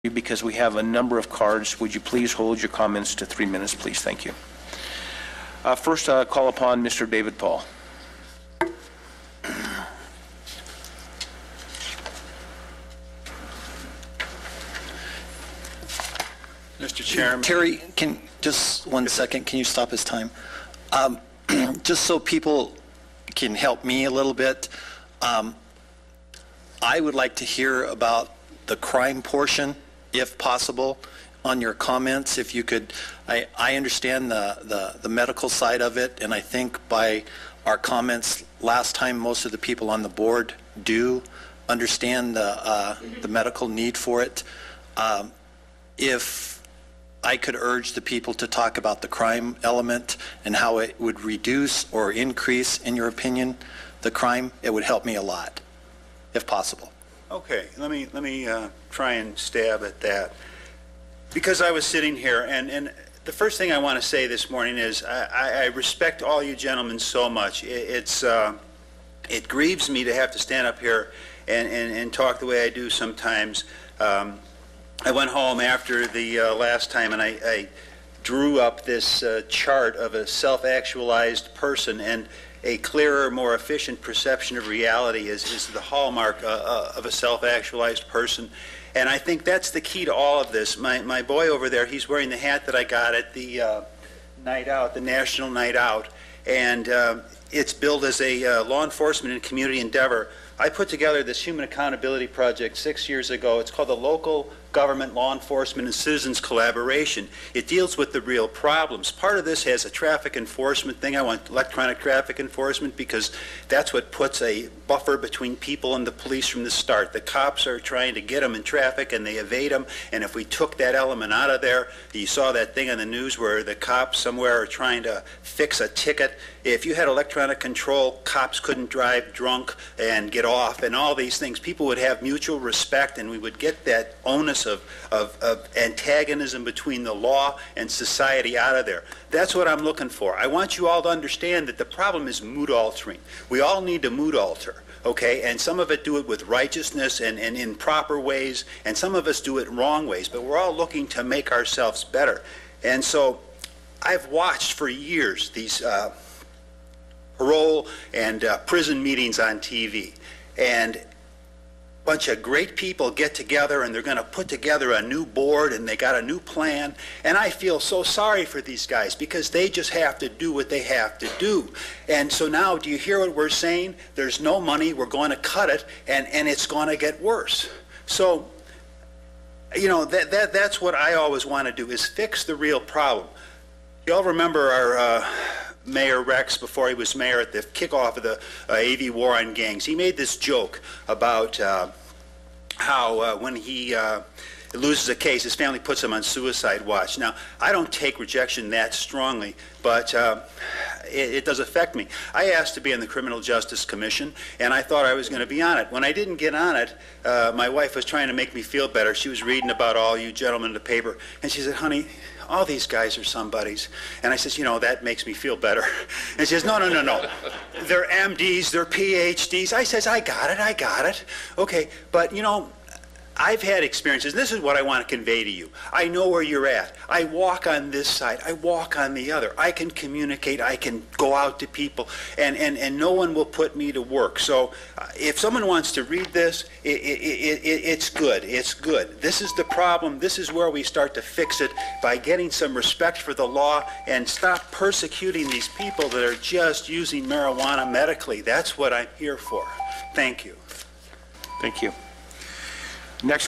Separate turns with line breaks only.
because we have a number of cards. Would you please hold your comments to 3 minutes, please? Thank you. First, call upon Mr. David Paul.
Mr. Chairman.
Terry, just 1 second, can you stop his time? Just so people can help me a little bit, I would like to hear about the crime portion, if possible, on your comments. If you could, I understand the medical side of it, and I think by our comments last time, most of the people on the board do understand the medical need for it. If I could urge the people to talk about the crime element and how it would reduce or increase, in your opinion, the crime, it would help me a lot, if possible.
Okay, let me try and stab at that. Because I was sitting here, and the first thing I want to say this morning is I respect all you gentlemen so much. It grieves me to have to stand up here and talk the way I do sometimes. I went home after the last time, and I drew up this chart of a self-actualized person, and a clearer, more efficient perception of reality is the hallmark of a self-actualized person. And I think that's the key to all of this. My boy over there, he's wearing the hat that I got at the night out, the National Night Out, and it's billed as a law enforcement and community endeavor. I put together this human accountability project 6 years ago. It's called the Local Government Law Enforcement and Citizens Collaboration. It deals with the real problems. Part of this has a traffic enforcement thing. I want electronic traffic enforcement because that's what puts a buffer between people and the police from the start. The cops are trying to get them in traffic and they evade them, and if we took that element out of there, you saw that thing on the news where the cops somewhere are trying to fix a ticket. If you had electronic control, cops couldn't drive drunk and get off and all these things. People would have mutual respect, and we would get that onus of antagonism between the law and society out of there. That's what I'm looking for. I want you all to understand that the problem is mood altering. We all need to mood alter, okay? And some of it do it with righteousness and in proper ways, and some of us do it wrong ways, but we're all looking to make ourselves better. And so I've watched for years these parole and prison meetings on TV, and a bunch of great people get together and they're going to put together a new board and they got a new plan, and I feel so sorry for these guys because they just have to do what they have to do. And so now, do you hear what we're saying? There's no money, we're going to cut it, and it's going to get worse. So, you know, that's what I always want to do, is fix the real problem. You all remember our Mayor Rex, before he was mayor, at the kickoff of the AV war on gangs. He made this joke about how when he loses a case, his family puts him on suicide watch. Now, I don't take rejection that strongly, but it does affect me. I asked to be on the Criminal Justice Commission, and I thought I was going to be on it. When I didn't get on it, my wife was trying to make me feel better. She was reading about all you gentlemen in the paper, and she said, "Honey, all these guys are somebodies." And I says, "You know, that makes me feel better." And she says, "No, no, no, no. They're MDs, they're PhDs. I says, I got it. Okay, but you know, I've had experiences. This is what I want to convey to you. I know where you're at. I walk on this side. I walk on the other. I can communicate. I can go out to people, and no one will put me to work. So if someone wants to read this, it's good. It's good. This is the problem. This is where we start to fix it, by getting some respect for the law and stop persecuting these people that are just using marijuana medically. That's what I'm here for. Thank you.
Thank you. Next.